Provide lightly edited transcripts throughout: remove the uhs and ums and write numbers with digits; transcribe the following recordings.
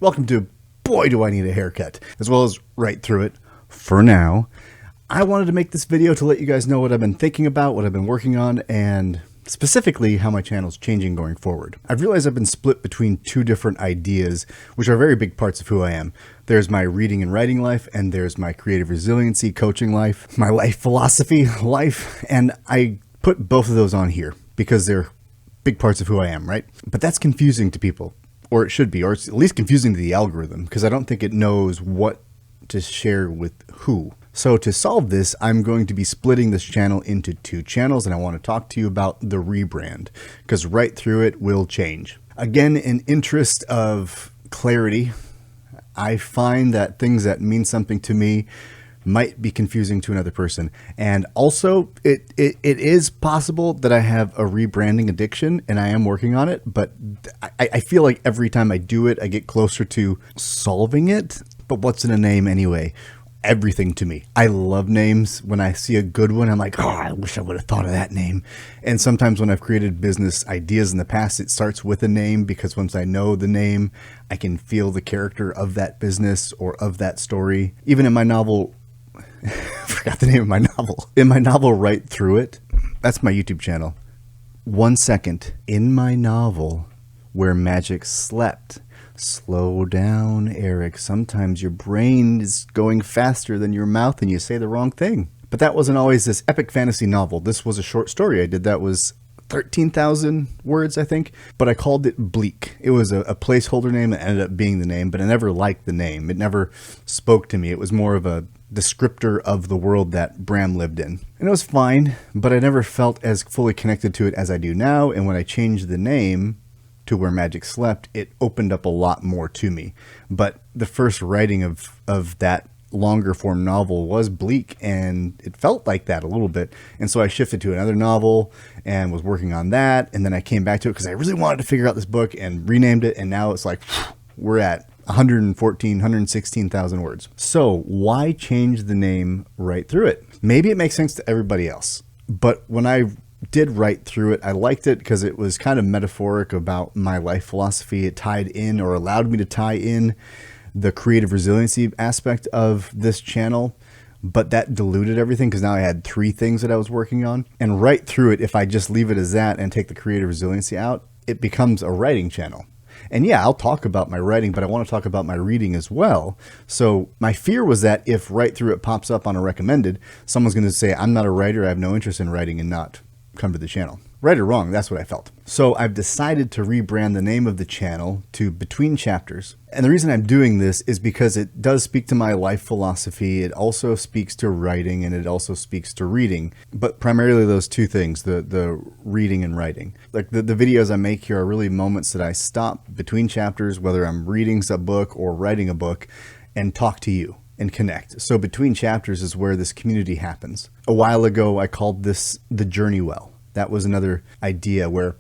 Welcome to Boy Do I Need a Haircut, as well as Right Through It. For now, I wanted to make this video to let you guys know what I've been thinking about, what I've been working on, and specifically how my channel's changing going forward. I've realized I've been split between two different ideas, which are very big parts of who I am. There's my reading and writing life, and there's my creative resiliency coaching life, my life philosophy life, and I put both of those on here because they're big parts of who I am, right? But that's confusing to people. Or it should be, or it's at least confusing to the algorithm, because I don't think it knows what to share with who. So to solve this, I'm going to be splitting this channel into two channels, and I want to talk to you about the rebrand, because Right Through It will change. Again, in interest of clarity, I find that things that mean something to me might be confusing to another person. And also, it is possible that I have a rebranding addiction, and I am working on it, but I feel like every time I do it, I get closer to solving it. But what's in a name anyway? Everything to me. I love names. When I see a good one, I'm like, oh, I wish I would have thought of that name. And sometimes when I've created business ideas in the past, it starts with a name, because once I know the name, I can feel the character of that business or of that story. Even in my novel, I forgot the name of my novel. In my novel, Right Through It, that's my YouTube channel. 1 second. In my novel, Where Magic Slept. Slow down, Eric. Sometimes your brain is going faster than your mouth and you say the wrong thing. But that wasn't always this epic fantasy novel. This was a short story I did that was 13,000 words, I think, but I called it Bleak. It was a placeholder name that ended up being the name, but I never liked the name. It never spoke to me. It was more of a descriptor of the world that Bram lived in. And it was fine, but I never felt as fully connected to it as I do now. And when I changed the name to Where Magic Slept, it opened up a lot more to me. But the first writing of that longer form novel was bleak, and it felt like that a little bit. And so I shifted to another novel and was working on that. And then I came back to it because I really wanted to figure out this book and renamed it. And now it's like, we're at 116,000 words. So why change the name Right Through It? Maybe it makes sense to everybody else, but when I did Right Through It, I liked it because it was kind of metaphoric about my life philosophy. It tied in, or allowed me to tie in, the creative resiliency aspect of this channel, but that diluted everything because now I had three things that I was working on. And Right Through It, if I just leave it as that and take the creative resiliency out, it becomes a writing channel. And yeah, I'll talk about my writing, but I want to talk about my reading as well. So my fear was that if Right Through It pops up on a recommended, someone's going to say, I'm not a writer, I have no interest in writing, and not come to the channel. Right or wrong, that's what I felt. So I've decided to rebrand the name of the channel to Between Chapters. And the reason I'm doing this is because it does speak to my life philosophy. It also speaks to writing, and it also speaks to reading. But primarily those two things, the reading and writing. Like the videos I make here are really moments that I stop between chapters, whether I'm reading a book or writing a book, and talk to you and connect. So Between Chapters is where this community happens. A while ago, I called this the Journey Well. That was another idea where,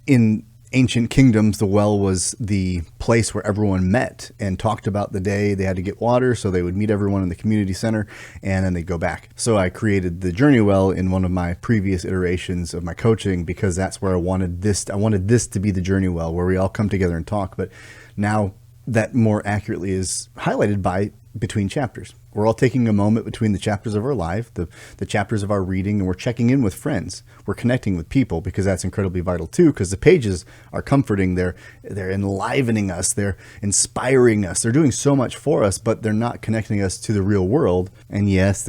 in ancient kingdoms, the well was the place where everyone met and talked about the day they had to get water. So they would meet everyone in the community center and then they'd go back. So I created the Journey Well in one of my previous iterations of my coaching, because that's where I wanted this to be the Journey Well, where we all come together and talk. But now that more accurately is highlighted by Between Chapters. We're all taking a moment between the chapters of our life, the chapters of our reading, and we're checking in with friends. We're connecting with people, because that's incredibly vital too, because the pages are comforting. They're enlivening us. They're inspiring us. They're doing so much for us, but they're not connecting us to the real world. And yes,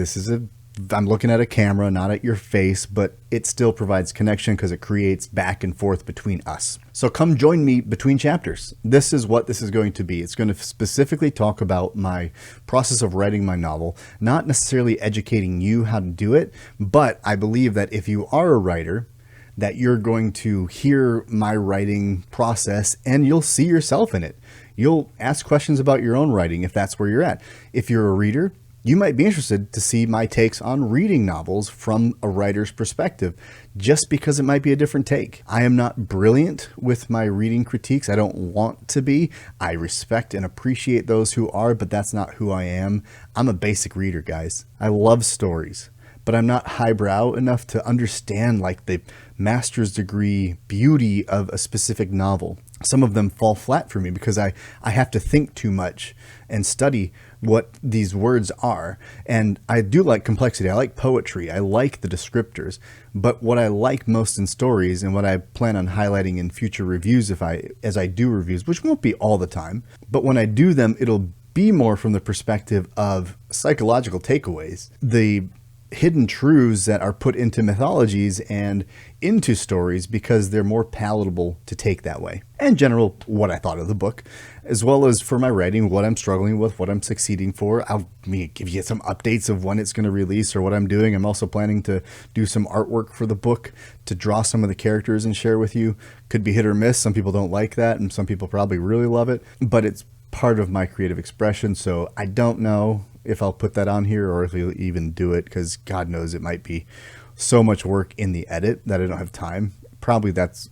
I'm looking at a camera, not at your face, but it still provides connection because it creates back and forth between us. So come join me Between Chapters. This is what this is going to be. It's going to specifically talk about my process of writing my novel, not necessarily educating you how to do it, but I believe that if you are a writer, that you're going to hear my writing process and you'll see yourself in it. You'll ask questions about your own writing if that's where you're at. If you're a reader, you might be interested to see my takes on reading novels from a writer's perspective, just because it might be a different take. I am not brilliant with my reading critiques. I don't want to be. I respect and appreciate those who are, but that's not who I am. I'm a basic reader, guys. I love stories. but I'm not highbrow enough to understand like the master's degree beauty of a specific novel. Some of them fall flat for me because I have to think too much and study what these words are. And I do like complexity. I like poetry. I like the descriptors. But what I like most in stories, and what I plan on highlighting in future reviews as I do reviews, which won't be all the time, but when I do them, it'll be more from the perspective of psychological takeaways. The hidden truths that are put into mythologies and into stories because they're more palatable to take that way. And general, what I thought of the book, as well as for my writing, what I'm struggling with, what I'm succeeding for. I'll give you some updates of when it's going to release or what I'm doing. I'm also planning to do some artwork for the book to draw some of the characters and share with you. Could be hit or miss. Some people don't like that, and some people probably really love it, but it's part of my creative expression. So I don't know if I'll put that on here or if we'll even do it, because God knows it might be so much work in the edit that I don't have time. Probably that's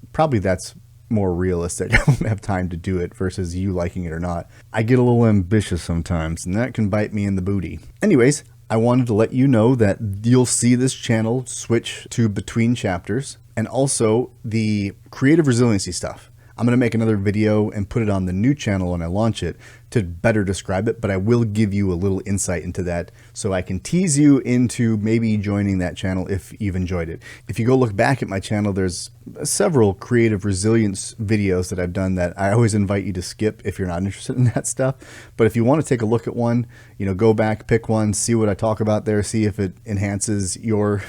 more realistic. I won't have time to do it versus you liking it or not. I get a little ambitious sometimes, and that can bite me in the booty. Anyways, I wanted to let you know that you'll see this channel switch to between chapters, and also the creative resiliency stuff. I'm going to make another video and put it on the new channel when I launch it to better describe it, but I will give you a little insight into that so I can tease you into maybe joining that channel if you've enjoyed it. If you go look back at my channel, there's several creative resilience videos that I've done that I always invite you to skip if you're not interested in that stuff. But if you want to take a look at one, go back, pick one, see what I talk about there, see if it enhances your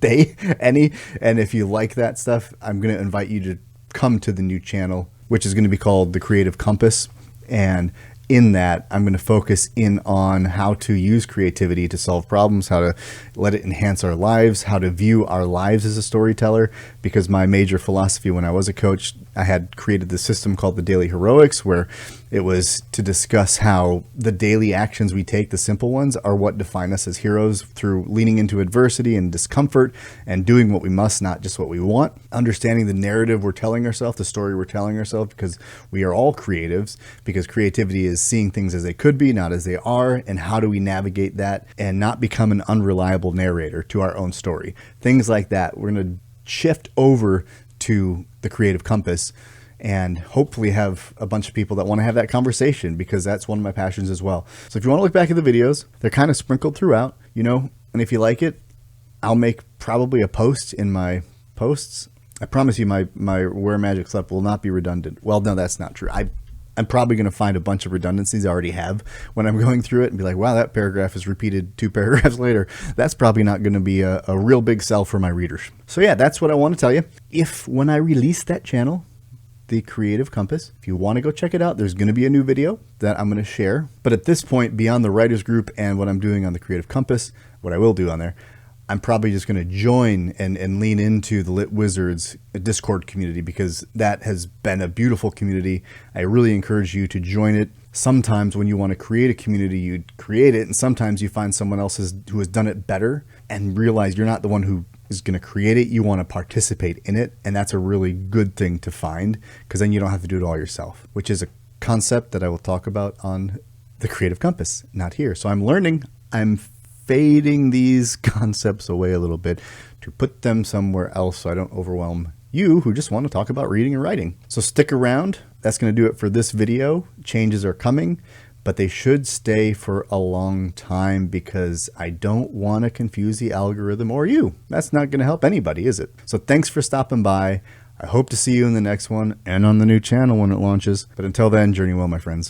day any. And if you like that stuff, I'm going to invite you to come to the new channel, which is going to be called The Creative Compass. And in that, I'm going to focus in on how to use creativity to solve problems, how to let it enhance our lives, how to view our lives as a storyteller. Because my major philosophy when I was a coach, I had created this system called the Daily Heroics, where it was to discuss how the daily actions we take, the simple ones, are what define us as heroes through leaning into adversity and discomfort and doing what we must, not just what we want. Understanding the narrative we're telling ourselves, the story we're telling ourselves, because we are all creatives, because creativity is seeing things as they could be, not as they are, and how do we navigate that and not become an unreliable narrator to our own story. Things like that. We're going to shift over to the Creative Compass and hopefully have a bunch of people that want to have that conversation, because that's one of my passions as well. So if you want to look back at the videos, they're kind of sprinkled throughout, and if you like it, I'll make probably a post in my posts. I promise you my Where Magic Slept will not be redundant. Well, no, that's not true. I'm probably going to find a bunch of redundancies I already have when I'm going through it and be like, wow, that paragraph is repeated 2 paragraphs later. That's probably not going to be a real big sell for my readers. So yeah, that's what I want to tell you. If when I release that channel, The Creative Compass, if you want to go check it out, there's going to be a new video that I'm going to share. But at this point, beyond the writers group and what I'm doing on the Creative Compass, what I will do on there, I'm probably just going to join and lean into the Lit Wizards Discord community, because that has been a beautiful community. I really encourage you to join it. Sometimes when you want to create a community, you create it, and sometimes you find someone else who has done it better and realize you're not the one who is going to create it. You want to participate in it, and that's a really good thing to find, because then you don't have to do it all yourself, which is a concept that I will talk about on the Creative Compass, not here. So I'm learning. I'm fading these concepts away a little bit to put them somewhere else so I don't overwhelm you who just want to talk about reading and writing. So stick around. That's going to do it for this video. Changes are coming, but they should stay for a long time, because I don't want to confuse the algorithm or you. That's not going to help anybody, is it? So thanks for stopping by. I hope to see you in the next one and on the new channel when it launches. But until then, journey well, my friends.